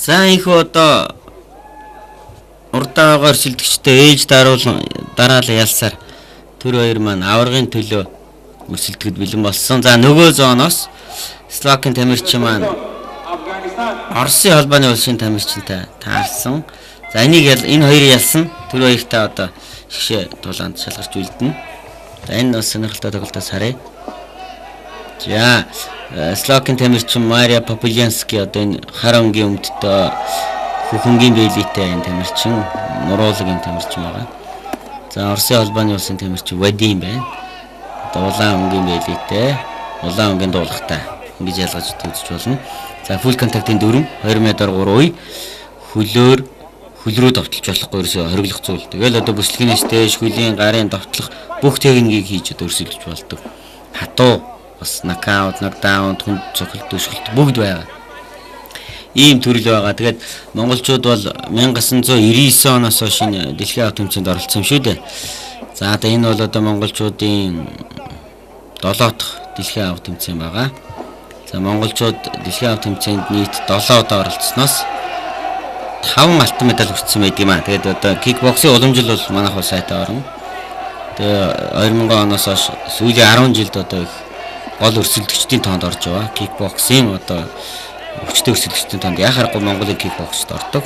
За ихөө одоо урдаагаар өрсөлдөгчтэй ээж дараалал ялсаар тэр хоёр маань аваргын төлөө өрсөлдөхөд бэлэн болсон. За нөгөө зооноос Словакийн тамирчин маань Оросын холбооны улсын тамирчинтай таарсан. За энэ хоёрыг ялсан. Тэр хоёртай одоо шигшээ тулаанд шалгарч үлдэнэ. За энэ бас сонирхолтой тоглолтоос харъя. За Словакийн тамирчин Мария Популянски одоо энэ хар өнгийн өмдтэй хөхөнгийн бэлийтэй энэ тамирчин Муруулгийн тамирчин байгаа. За Оросын холбооны улсын тамирчин Вадим байна. Одоо улаан өнгийн бэлийтэй, улаан өнгийн дуулахтай ингэж ялгаж үзэж болно. За full contact-ийн 4 2 м 3 үе хөл рүү довтлож болохгүй ерөөсөө хориглох зүйл. Тэгэл одоо бүслэгийн стэйж, хөлийн гарын довтлох бүх техникийг хийж одоо өрсөлдөж болдог. Хатуу бас нокаут, нокдаун, түнд цохилт, төсгөлт бүгд байгаа. Ийм төрөл байгаа. Тэгээд монголчууд бол 1999 оноос хойш дэлхийн авто тэмцээнд оролцсон юм шүү дээ. За одоо энэ бол одоо монголчуудын 7 дахь дэлхийн авто тэмцээн байгаа. За монголчууд дэлхийн авто тэмцээнд нийт 7 удаа оролцсноос 5 алтан медаль хүртсэн байдаг юм аа. Тэгээд одоо кикбоксing уламжил бол манайх бол сайтай орно. Тэгээ 2000 оноос хойш сүүлийн 10 жилд одоо их гол өрсөлдөгчдийн тоонд орж байгаа. Кикбоксing одоо өвчтөе өрсөлдөгчдийн тоонд яхахгүй Монголын кикбоксд ордог.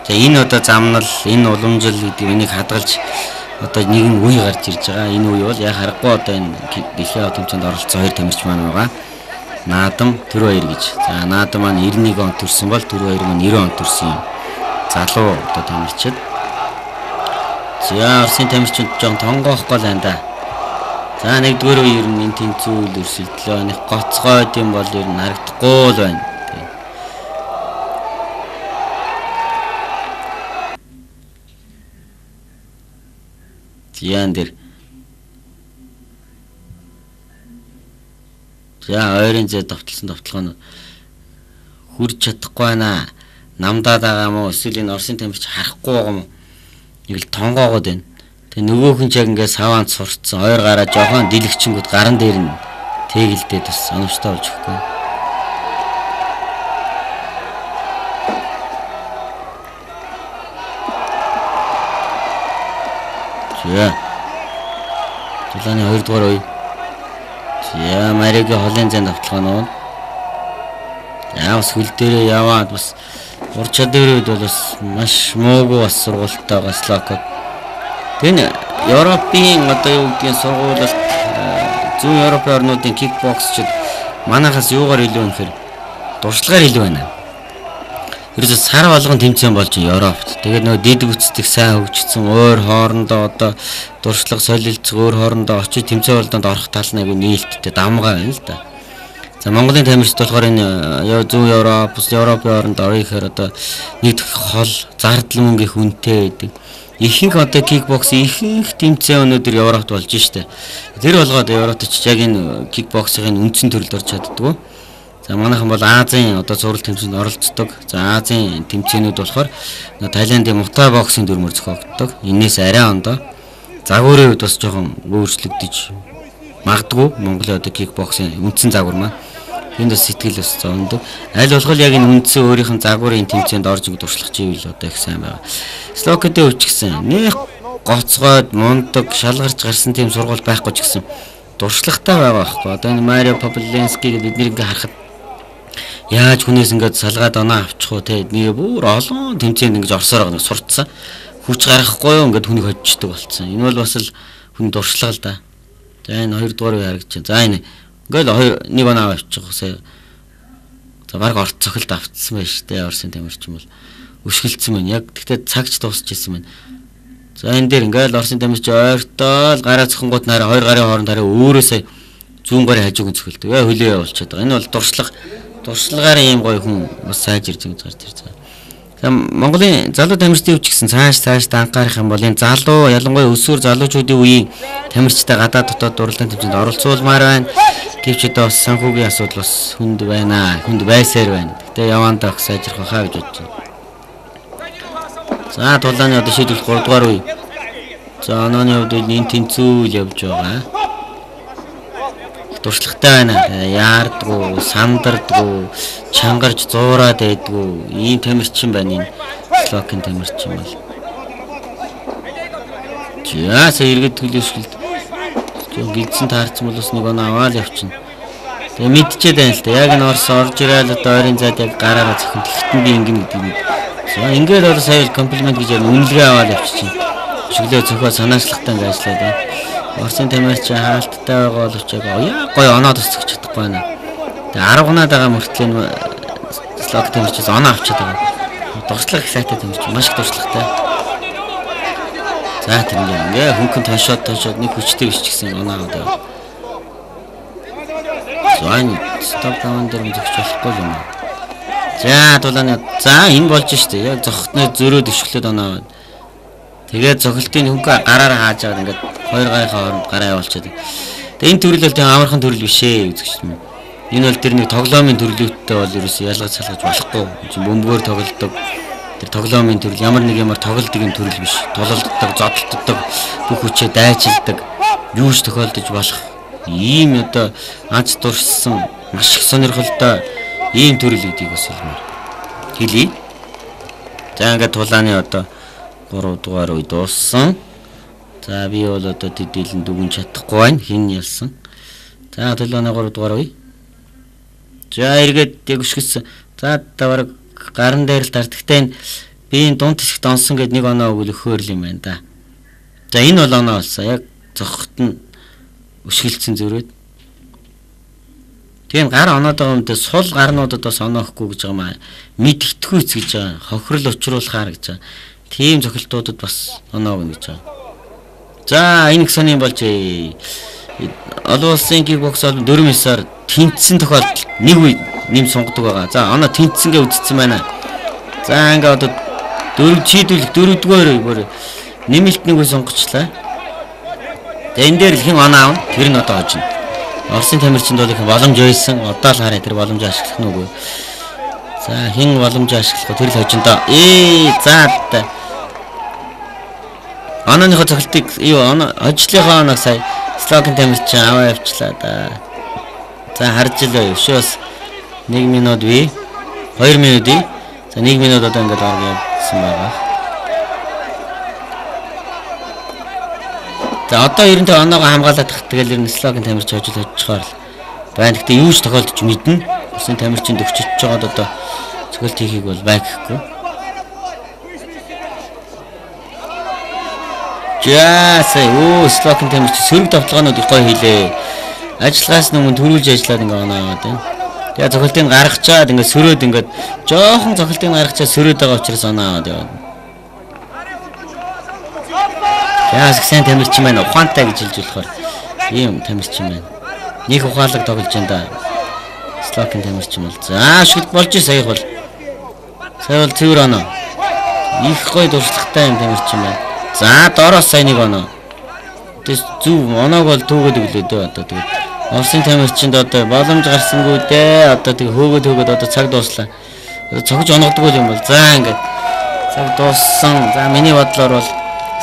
За энэ одоо замнал, энэ уламжил гэдэг энийг хадгалж одоо нэгэн үе гарч ирж байгаа. Энэ үе бол яхахгүй одоо энэ дэлхийн авто тэмцээнд оролцсон хоёр тамирч маань байгаа. Наадам тэр хоёр гэж. За наадам маань 91 онд төрсэн бол тэр хоёр маань 90 онд төрсэн юм. Залуу одоо тамирчид. За Оросын тамирчид жоон тонгоохгүй л байна да. За нэгдүгээр үе ер нь энэ тэнцүүл өрсөлдлөө нэг гоцгойд юм бол ер нь харагдахгүй л байна. Яан дээр. За ойрын зэ довтлсон довтлогоо хүрч чадахгүй байна. Намдаад байгаа мó эсвэл энэ Оросын тамирч харахгүй байгаа мó. Нэг л тонгоогоод байна. Тэгээ нөгөөх нь ч яг ингээд саваанд сурцсан. Ойр гараа жоохон дэлгчингүүд гаран дээр нь тэгэлдээд бас оновчтой болж өгөхгүй. За. Тулааны 2 дугаар үе. За Маригийн холын зэн давталгаа нуу. Яавс хөл дээрээ яваад бас урд чадварууд бол бас маш муугүй бас сургуультай Словакод. Тэн Европын одоо юу гэдгийг сургуулиуд зүүн Европын орнуудын кикбоксчид манайхаас юугаар илүү вэ гэхээр дуршлагаар илүү байна. Ерөөсө сар болгон тэмцээн болж Европт. Тэгээд нөгөө дид үцдэг сайн хөгжсөн өөр хоорондоо одоо дуршлаг солилцох өөр хоорондоо очиж тэмцээн болдонд орох тал нь айгүй нээлттэй дамгаа байна л да. За Монголын тамирчид болохоор энэ зүүн Европын орнд орё гэхээр одоо нэг хол зардал мөнгө их үнэтэй байдаг. Ихэнх одоо кикбоксing ихэнх тэмцээн өнөөдөр Европт болж штэ. Тэр болгоод Европт ч яг энэ кикбоксing үндсэн төрөлд орж чаддгүй. За манайхан бол Азийн одоо зураг тэмцээнд оролцдог. За Азийн тэмцээнүүд болохоор Тайландын Muay боксинг дүрмээр зохиогддог. Энээс арай ондоо загварын үед бас жоохон өөрчлөгдөж магадгүй Монголын одоо кикбоксинг үндсэн загвар маань энд бас сэтгэл бас зовндог. Аль болох яг энэ үндсэн өөрийнх нь загварын тэмцээнд орж дуршлах чивэл одоо их сайн байгаа. Словакид өвчгсөн. Нэг гоцгойд мундаг шалгарч гарсан тийм сургууль байхгүй ч гэсэн дуршлагтай байгаа байхгүй. Одоо энэ Мария Популянски гэдэг бид нэг харахад яаж хүнээс ингээд салгаад оноо авчих уу те нэг бүр олон тэмцээнд ингэж орсоор байгаа нэг сурцсан. Хүч гаргахгүй юу ингээд хүнийг хоцчдаг болцсон. Энэ бол бас л хүн дуршлага л да. За энэ 2 дугаар үе харагдаж байна. За энэ ингээл нэг оноо авчих усаа. За баг орц цохилт автсан байж тээ Оросын тамирчин бол өшгөлцсөн байна. Яг тэгтээ цагч дуусч ирсэн байна. За энэ дээр ингээл Оросын тамирчин ойртол гараа цохингууд нараа 2 гарын хооронд хараа өөрөөсөө зүүн гарын хажууг цохилдог. Хөлөө явуулчихад байгаа. Энэ бол дуршлагаар ийм гоё хүн бас сайжирж гарч ирж байгаа. За Монголын залуу тамирчдын өвч гэсэн цааш анхаарах юм бол энэ залуу ялангуяа өсвөр залуучуудын үеийн тамирчтай гадаад дотоод дурлалын тэмцээнд оролцуулмаар байна. Гэвч одоо бас санхүүгийн асуудал бас хүнд байна. Хүнд байсаар байна. Гэтэ явандаа их сайжрах байхаа гэж бодож байна. За тулааны одоо шийдвэрлэх 3 дугаар үе. За онооны хувьд энэ тэнцүүл явж байгаа. дуршлагтай байна. Яардгуу, сандардгуу, чангарч зуураад байдгуу. Ийм тамирчин байна энэ Словакийн тамирчин бол. Яаса иргэд төлөвшөлт. Гидсэн таарсан бол бас нэг оноо аваад явчихна. Тэгээ мэдчихээд байна л да. Яг энэ Орос орж ирээд одоо ойрын зайд яг гараараа зөвхөн тэгтэн би ингэн гэдэг юм. Ингээд одоо сая комплимент гэж үнэлгээ аваад явчихна. Шүглээ зөвхөн санаачлагтай ингээд ажиллаад байна. Орсын тамирчин хаалттай байгаа боловч яг гоё оноо тусчих чадахгүй байна. Тэгээ 10 гунаад байгаа мөртлөө Словак тамирчаас оноо авчиад байгаа. Дурслаг их сайтай тамирчин маш их дурслагтай. За тийм ингээ хөнгөн тоншоод нэг хүчтэй биш ч гэсэн оноо аваад байгаа. Зоон стоп даун дээр зогч болохгүй юм. За дулааны за энэ болж штэ яг зогтны зөрөөд өвшглээд оноо аваад. Тэгээд зохилтын хөнгө гараараа хааж аваад ингээд хоёр гайхаа хооронд гараа явуулчихад. Тэгээд энэ төрөл бол тэг амархан төрөл биш ээ үзэгч юм. Энэ бол тэр нэг тоглоомын төрлөөтэй бол ерөөсөө ялгаж салгаж болохгүй. Чи бөмбөгөөр тоглодог. Тэр тоглоомын төрөл ямар тоглолтын төрөл биш. Тулалддаг, зодтолддог, бүх хүчээ дайчилдаг, юу ч тохиолдож болох. Ийм одоо анц дурссан маш их сонирхолтой ийм төрөл гэдгийг бас хэлье. За ингээд тулааны одоо 3 дугаар үе дууссан. За би бол одоо тэдэлэн дүгэн чадахгүй байна. Хин ялсан. За тулааны 3 дугаар үе. За эргээд яг өшгөсөн. За давараг гарын дээр л тартагтай би энэ дунд хэсэгт онсон гэд нэг оноо өгөл өхөөр л юм байна да. За энэ бол оноо болсон. Яг зогхот нь өшгөлцсөн зөрөөд. Тийм гар оноод байгаа юмдээ сул гарнуудад бас оноо өгөхгүй гэж байгаа маа. Мэдгэтгэхгүй гэж байгаа. Хохирол учруулахаар гэж байгаа. Тийм зохилтуудад бас оноо өгнө гэж байгаа. За энэ их сони болж олон улсын кикбокс бол 4 сар тэнцсэн тохиолдолд нэг үе нэм сунгадаг байгаа. За оноо тэнцсэнгээ үдцсэн байна. За ингээ одоо 4 чийдүүлэх 4-р бүр нэмэлт нэг үе сунгацлаа. Тэгээ энэ дээр л хэн оноо авна? Тэр нь одоо хожно. Оросын тамирчинд бол их боломж байсан. Одоо л харъя тэр боломж ашиглах нь үгүй. За хэн боломж ашиглах вэ? Тэр л хожиндоо. За онооныхоо цогцолтыг хожлынхоо оноог сая Словакийн тамирчин аваа явчлаа да. За харж илээ өшөөс 1 минут бий 2 минут бий. За 1 минут одоо ингээд орж явсан байгаа. За одоо ерөнтэй оноогоо хамгаалаад тах тэгэл ер нь Словакийн тамирч хожчихоор л байна. Гэхдээ юу ч тохиолдож мэднэ. Усын тамирчин төгчөж жоод одоо цогцолт хийхийг бол байгхгүй. Яасаа Словакийн тамирчин сөрөг давталгаанууд их гоё хийлээ. Ажиллагаас өмнө төрүүлж ажиллаад ингээ оноо аваад байна. Тэгээ зохилтыг гаргачаад ингээ сөрөөд ингээ жоохон зохилтыг гаргачаад сөрөөд байгаа учраас оноо аваад явна. Яас сайн тамирчин байна. Ухаантай гэж хэлж болохоор ийм тамирчин байна. Нэг ухаалаг тоглож байна да. Словакийн тамирчин бол. За шүлт болж сая бол. Сая бол цэвэр оноо. Их гоё дурслагтай юм тамирчин байна. За доороос сая нэг оноо. Тэс зүв оноог бол түүгээд өглөө дээ одоо тэгээд Оросын тамирчинд одоо боломж гарсангүй дээ. Одоо тэг хөөгөөд одоо цаг дууслаа. Цогж оногдгүй юм бол. За ингээд цаг дууссан. За миний бодлоор бол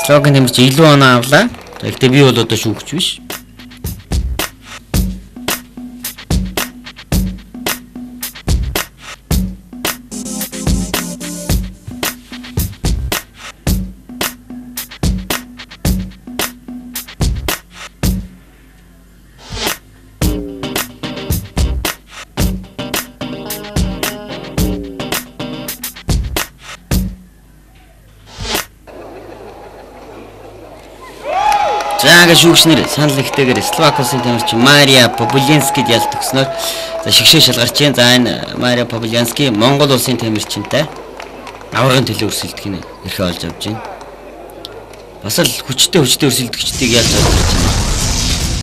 Словакийн тамирчин илүү оноо авлаа. Гэхдээ би бол одоо шүүгч биш. За шүүгчнэр санал нэгтэйгээр Словак улсын тамирчин Мария Побулянскид ялт өгснөөр за шигшээ шалгарч байна. За энэ Мария Побулянский Монгол улсын тамирчинтай аврагын төлөө өрсөлдөх нь эрхээ олж авч байна. Бас л хүчтэй өрсөлдөгчдийг ялж авч байна.